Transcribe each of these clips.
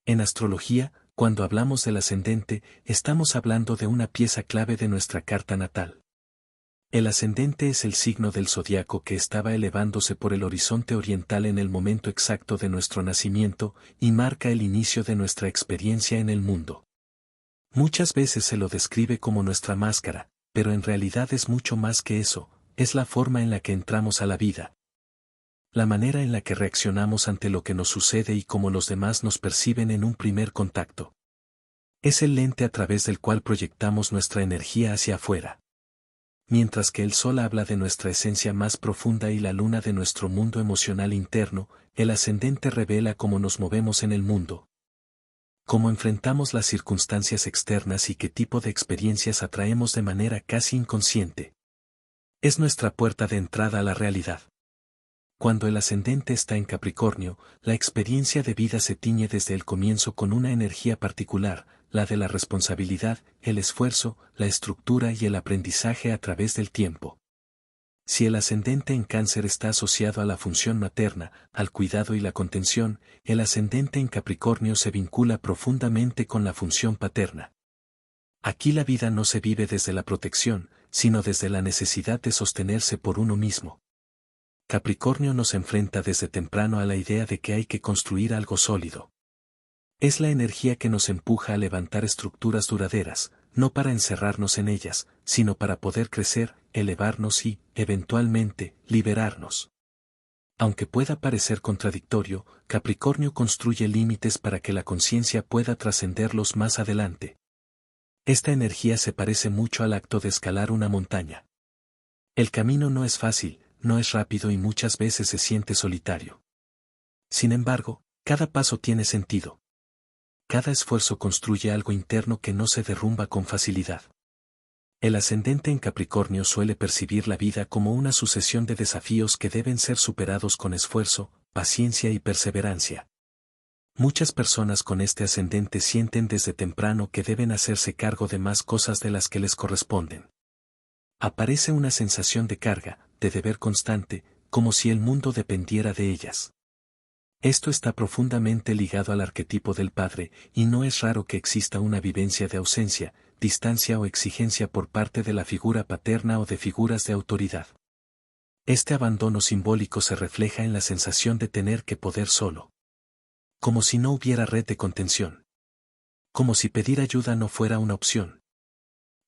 En astrología, cuando hablamos del ascendente, estamos hablando de una pieza clave de nuestra carta natal. El ascendente es el signo del zodiaco que estaba elevándose por el horizonte oriental en el momento exacto de nuestro nacimiento y marca el inicio de nuestra experiencia en el mundo. Muchas veces se lo describe como nuestra máscara, pero en realidad es mucho más que eso, es la forma en la que entramos a la vida. La manera en la que reaccionamos ante lo que nos sucede y cómo los demás nos perciben en un primer contacto. Es el lente a través del cual proyectamos nuestra energía hacia afuera. Mientras que el sol habla de nuestra esencia más profunda y la luna de nuestro mundo emocional interno, el ascendente revela cómo nos movemos en el mundo. Cómo enfrentamos las circunstancias externas y qué tipo de experiencias atraemos de manera casi inconsciente. Es nuestra puerta de entrada a la realidad. Cuando el ascendente está en Capricornio, la experiencia de vida se tiñe desde el comienzo con una energía particular, la de la responsabilidad, el esfuerzo, la estructura y el aprendizaje a través del tiempo. Si el ascendente en Cáncer está asociado a la función materna, al cuidado y la contención, el ascendente en Capricornio se vincula profundamente con la función paterna. Aquí la vida no se vive desde la protección, sino desde la necesidad de sostenerse por uno mismo. Capricornio nos enfrenta desde temprano a la idea de que hay que construir algo sólido. Es la energía que nos empuja a levantar estructuras duraderas, no para encerrarnos en ellas, sino para poder crecer, elevarnos y, eventualmente, liberarnos. Aunque pueda parecer contradictorio, Capricornio construye límites para que la conciencia pueda trascenderlos más adelante. Esta energía se parece mucho al acto de escalar una montaña. El camino no es fácil, no es rápido y muchas veces se siente solitario. Sin embargo, cada paso tiene sentido. Cada esfuerzo construye algo interno que no se derrumba con facilidad. El ascendente en Capricornio suele percibir la vida como una sucesión de desafíos que deben ser superados con esfuerzo, paciencia y perseverancia. Muchas personas con este ascendente sienten desde temprano que deben hacerse cargo de más cosas de las que les corresponden. Aparece una sensación de carga, de deber constante, como si el mundo dependiera de ellas. Esto está profundamente ligado al arquetipo del padre, y no es raro que exista una vivencia de ausencia, distancia o exigencia por parte de la figura paterna o de figuras de autoridad. Este abandono simbólico se refleja en la sensación de tener que poder solo. Como si no hubiera red de contención. Como si pedir ayuda no fuera una opción.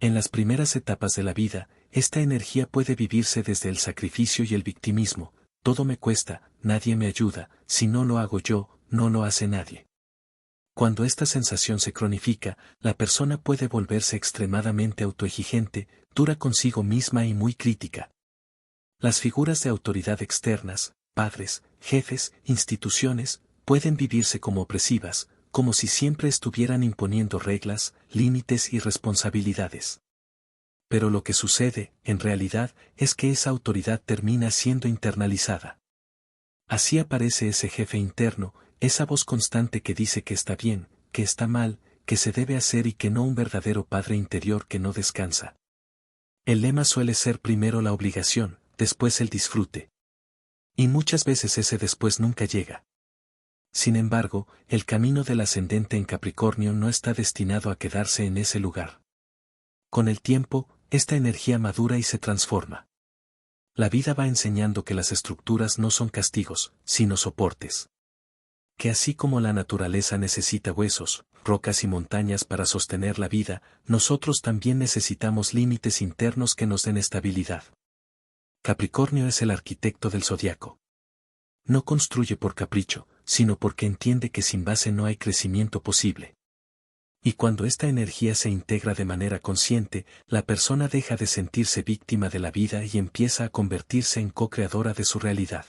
En las primeras etapas de la vida, esta energía puede vivirse desde el sacrificio y el victimismo. Todo me cuesta, nadie me ayuda, si no lo hago yo, no lo hace nadie. Cuando esta sensación se cronifica, la persona puede volverse extremadamente autoexigente, dura consigo misma y muy crítica. Las figuras de autoridad externas, padres, jefes, instituciones, pueden vivirse como opresivas, como si siempre estuvieran imponiendo reglas, límites y responsabilidades. Pero lo que sucede, en realidad, es que esa autoridad termina siendo internalizada. Así aparece ese jefe interno, esa voz constante que dice que está bien, que está mal, que se debe hacer y que no un verdadero padre interior que no descansa. El lema suele ser primero la obligación, después el disfrute. Y muchas veces ese después nunca llega. Sin embargo, el camino del ascendente en Capricornio no está destinado a quedarse en ese lugar. Con el tiempo, esta energía madura y se transforma. La vida va enseñando que las estructuras no son castigos, sino soportes. Que así como la naturaleza necesita huesos, rocas y montañas para sostener la vida, nosotros también necesitamos límites internos que nos den estabilidad. Capricornio es el arquitecto del zodiaco. No construye por capricho, sino porque entiende que sin base no hay crecimiento posible. Y cuando esta energía se integra de manera consciente, la persona deja de sentirse víctima de la vida y empieza a convertirse en co-creadora de su realidad.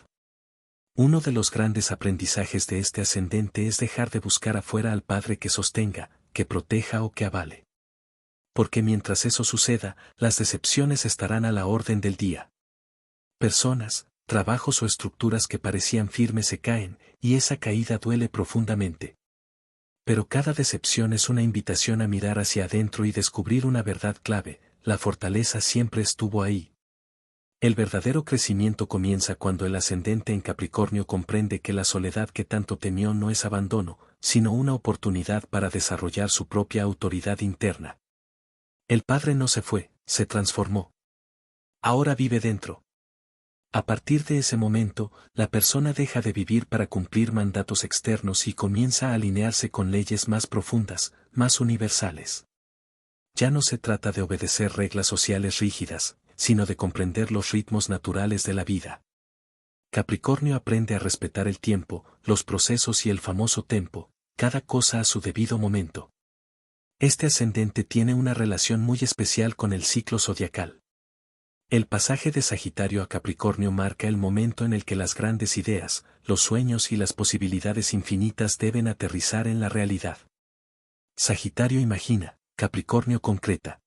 Uno de los grandes aprendizajes de este ascendente es dejar de buscar afuera al padre que sostenga, que proteja o que avale. Porque mientras eso suceda, las decepciones estarán a la orden del día. Personas, trabajos o estructuras que parecían firmes se caen, y esa caída duele profundamente. Pero cada decepción es una invitación a mirar hacia adentro y descubrir una verdad clave: la fortaleza siempre estuvo ahí. El verdadero crecimiento comienza cuando el ascendente en Capricornio comprende que la soledad que tanto temió no es abandono, sino una oportunidad para desarrollar su propia autoridad interna. El padre no se fue, se transformó. Ahora vive dentro. A partir de ese momento, la persona deja de vivir para cumplir mandatos externos y comienza a alinearse con leyes más profundas, más universales. Ya no se trata de obedecer reglas sociales rígidas, sino de comprender los ritmos naturales de la vida. Capricornio aprende a respetar el tiempo, los procesos y el famoso tempo, cada cosa a su debido momento. Este ascendente tiene una relación muy especial con el ciclo zodiacal. El pasaje de Sagitario a Capricornio marca el momento en el que las grandes ideas, los sueños y las posibilidades infinitas deben aterrizar en la realidad. Sagitario imagina, Capricornio concreta.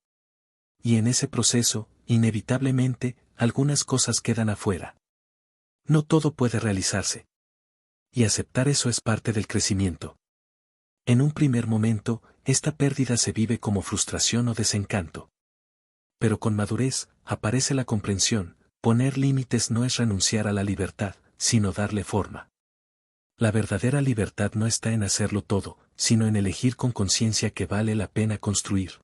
Y en ese proceso, inevitablemente, algunas cosas quedan afuera. No todo puede realizarse. Y aceptar eso es parte del crecimiento. En un primer momento, esta pérdida se vive como frustración o desencanto. Pero con madurez, aparece la comprensión, poner límites no es renunciar a la libertad, sino darle forma. La verdadera libertad no está en hacerlo todo, sino en elegir con conciencia que vale la pena construir.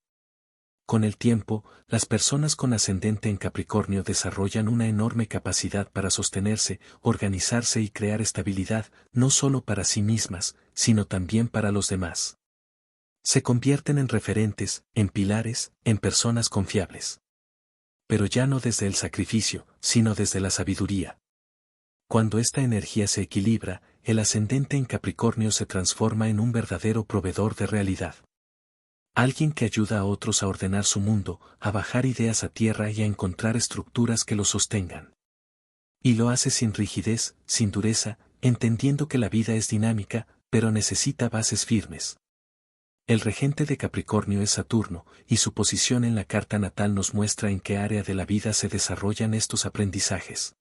Con el tiempo, las personas con ascendente en Capricornio desarrollan una enorme capacidad para sostenerse, organizarse y crear estabilidad, no solo para sí mismas, sino también para los demás. Se convierten en referentes, en pilares, en personas confiables. Pero ya no desde el sacrificio, sino desde la sabiduría. Cuando esta energía se equilibra, el ascendente en Capricornio se transforma en un verdadero proveedor de realidad. Alguien que ayuda a otros a ordenar su mundo, a bajar ideas a tierra y a encontrar estructuras que lo sostengan. Y lo hace sin rigidez, sin dureza, entendiendo que la vida es dinámica, pero necesita bases firmes. El regente de Capricornio es Saturno, y su posición en la carta natal nos muestra en qué área de la vida se desarrollan estos aprendizajes.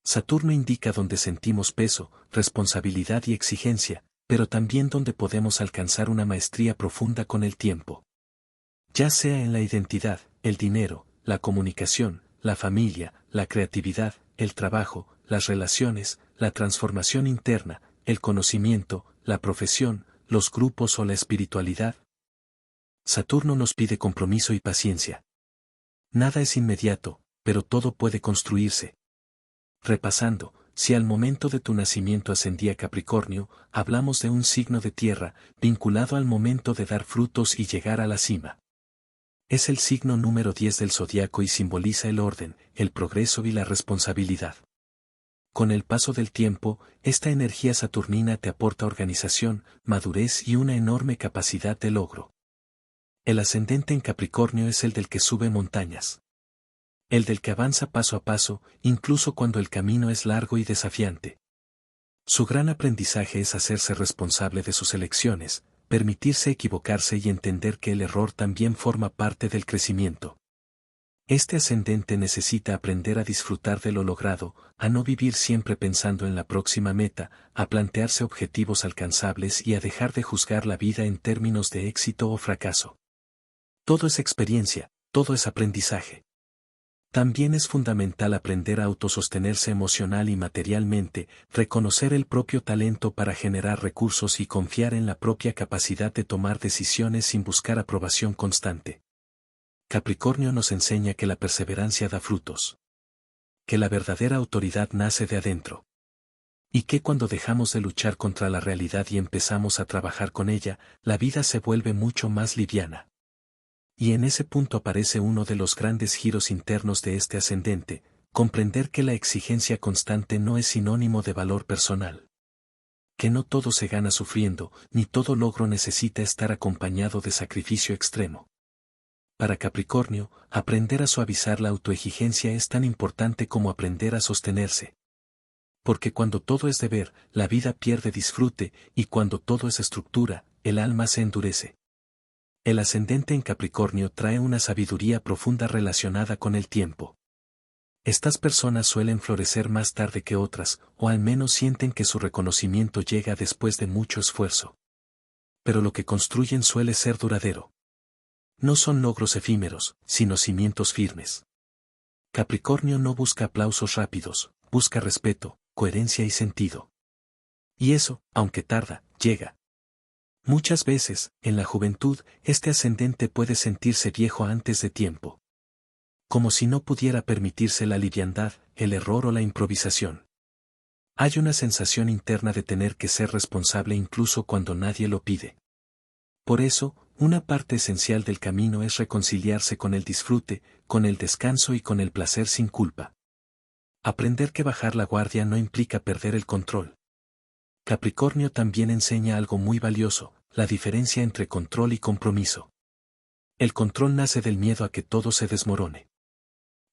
Saturno indica donde sentimos peso, responsabilidad y exigencia, pero también donde podemos alcanzar una maestría profunda con el tiempo. Ya sea en la identidad, el dinero, la comunicación, la familia, la creatividad, el trabajo, las relaciones, la transformación interna, el conocimiento, la profesión, los grupos o la espiritualidad. Saturno nos pide compromiso y paciencia. Nada es inmediato, pero todo puede construirse. Repasando, si al momento de tu nacimiento ascendía Capricornio, hablamos de un signo de tierra, vinculado al momento de dar frutos y llegar a la cima. Es el signo número 10 del zodiaco y simboliza el orden, el progreso y la responsabilidad. Con el paso del tiempo, esta energía saturnina te aporta organización, madurez y una enorme capacidad de logro. El ascendente en Capricornio es el del que sube montañas. El del que avanza paso a paso, incluso cuando el camino es largo y desafiante. Su gran aprendizaje es hacerse responsable de sus elecciones, permitirse equivocarse y entender que el error también forma parte del crecimiento. Este ascendente necesita aprender a disfrutar de lo logrado, a no vivir siempre pensando en la próxima meta, a plantearse objetivos alcanzables y a dejar de juzgar la vida en términos de éxito o fracaso. Todo es experiencia, todo es aprendizaje. También es fundamental aprender a autosostenerse emocional y materialmente, reconocer el propio talento para generar recursos y confiar en la propia capacidad de tomar decisiones sin buscar aprobación constante. Capricornio nos enseña que la perseverancia da frutos. Que la verdadera autoridad nace de adentro. Y que cuando dejamos de luchar contra la realidad y empezamos a trabajar con ella, la vida se vuelve mucho más liviana. Y en ese punto aparece uno de los grandes giros internos de este ascendente, comprender que la exigencia constante no es sinónimo de valor personal. Que no todo se gana sufriendo, ni todo logro necesita estar acompañado de sacrificio extremo. Para Capricornio, aprender a suavizar la autoexigencia es tan importante como aprender a sostenerse. Porque cuando todo es deber, la vida pierde disfrute, y cuando todo es estructura, el alma se endurece. El ascendente en Capricornio trae una sabiduría profunda relacionada con el tiempo. Estas personas suelen florecer más tarde que otras, o al menos sienten que su reconocimiento llega después de mucho esfuerzo. Pero lo que construyen suele ser duradero. No son logros efímeros, sino cimientos firmes. Capricornio no busca aplausos rápidos, busca respeto, coherencia y sentido. Y eso, aunque tarda, llega. Muchas veces, en la juventud, este ascendente puede sentirse viejo antes de tiempo. Como si no pudiera permitirse la liviandad, el error o la improvisación. Hay una sensación interna de tener que ser responsable incluso cuando nadie lo pide. Por eso, una parte esencial del camino es reconciliarse con el disfrute, con el descanso y con el placer sin culpa. Aprender que bajar la guardia no implica perder el control. Capricornio también enseña algo muy valioso, la diferencia entre control y compromiso. El control nace del miedo a que todo se desmorone.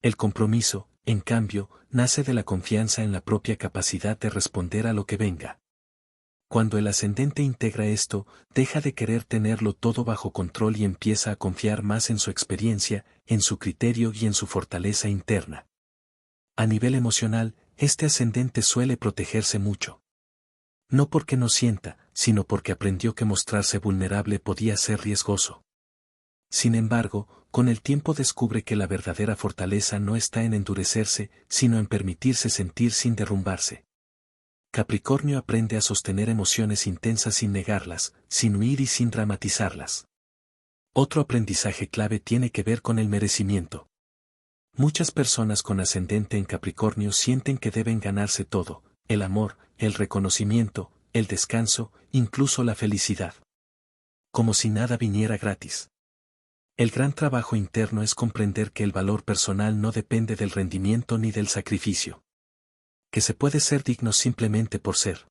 El compromiso, en cambio, nace de la confianza en la propia capacidad de responder a lo que venga. Cuando el ascendente integra esto, deja de querer tenerlo todo bajo control y empieza a confiar más en su experiencia, en su criterio y en su fortaleza interna. A nivel emocional, este ascendente suele protegerse mucho. No porque no sienta, sino porque aprendió que mostrarse vulnerable podía ser riesgoso. Sin embargo, con el tiempo descubre que la verdadera fortaleza no está en endurecerse, sino en permitirse sentir sin derrumbarse. Capricornio aprende a sostener emociones intensas sin negarlas, sin huir y sin dramatizarlas. Otro aprendizaje clave tiene que ver con el merecimiento. Muchas personas con ascendente en Capricornio sienten que deben ganarse todo, el amor, el reconocimiento, el descanso, incluso la felicidad. Como si nada viniera gratis. El gran trabajo interno es comprender que el valor personal no depende del rendimiento ni del sacrificio. Que se puede ser digno simplemente por ser.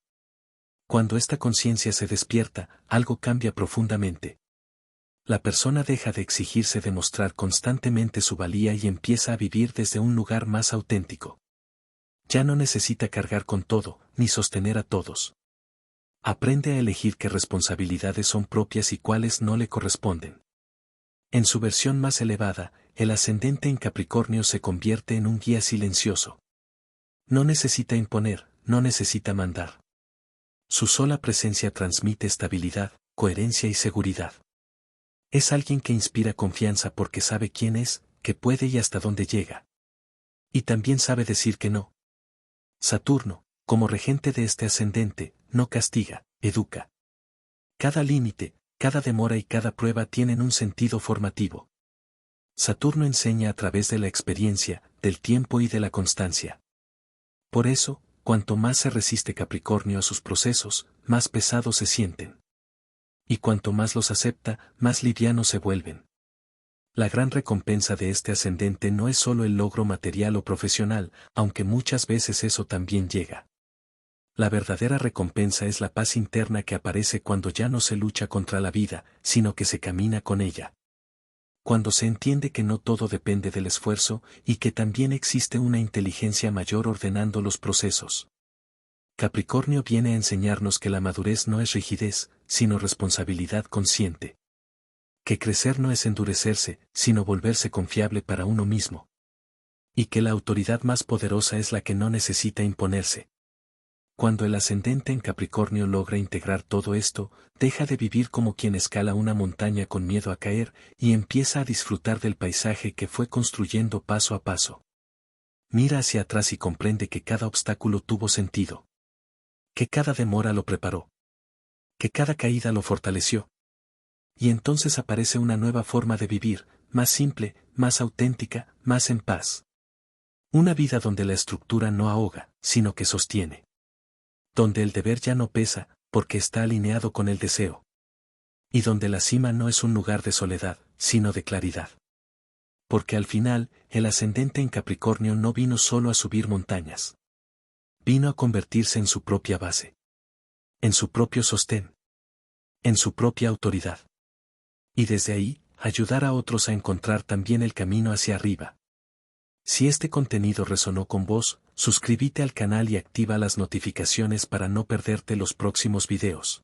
Cuando esta conciencia se despierta, algo cambia profundamente. La persona deja de exigirse demostrar constantemente su valía y empieza a vivir desde un lugar más auténtico. Ya no necesita cargar con todo, ni sostener a todos. Aprende a elegir qué responsabilidades son propias y cuáles no le corresponden. En su versión más elevada, el ascendente en Capricornio se convierte en un guía silencioso. No necesita imponer, no necesita mandar. Su sola presencia transmite estabilidad, coherencia y seguridad. Es alguien que inspira confianza porque sabe quién es, qué puede y hasta dónde llega. Y también sabe decir que no. Saturno, como regente de este ascendente, no castiga, educa. Cada límite, cada demora y cada prueba tienen un sentido formativo. Saturno enseña a través de la experiencia, del tiempo y de la constancia. Por eso, cuanto más se resiste Capricornio a sus procesos, más pesados se sienten. Y cuanto más los acepta, más livianos se vuelven. La gran recompensa de este ascendente no es solo el logro material o profesional, aunque muchas veces eso también llega. La verdadera recompensa es la paz interna que aparece cuando ya no se lucha contra la vida, sino que se camina con ella. Cuando se entiende que no todo depende del esfuerzo y que también existe una inteligencia mayor ordenando los procesos. Capricornio viene a enseñarnos que la madurez no es rigidez, sino responsabilidad consciente. Que crecer no es endurecerse, sino volverse confiable para uno mismo. Y que la autoridad más poderosa es la que no necesita imponerse. Cuando el ascendente en Capricornio logra integrar todo esto, deja de vivir como quien escala una montaña con miedo a caer y empieza a disfrutar del paisaje que fue construyendo paso a paso. Mira hacia atrás y comprende que cada obstáculo tuvo sentido. Que cada demora lo preparó. Que cada caída lo fortaleció. Y entonces aparece una nueva forma de vivir, más simple, más auténtica, más en paz. Una vida donde la estructura no ahoga, sino que sostiene. Donde el deber ya no pesa, porque está alineado con el deseo. Y donde la cima no es un lugar de soledad, sino de claridad. Porque al final, el ascendente en Capricornio no vino solo a subir montañas. Vino a convertirse en su propia base. En su propio sostén. En su propia autoridad. Y desde ahí, ayudar a otros a encontrar también el camino hacia arriba. Si este contenido resonó con vos, suscríbete al canal y activa las notificaciones para no perderte los próximos videos.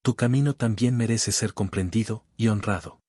Tu camino también merece ser comprendido y honrado.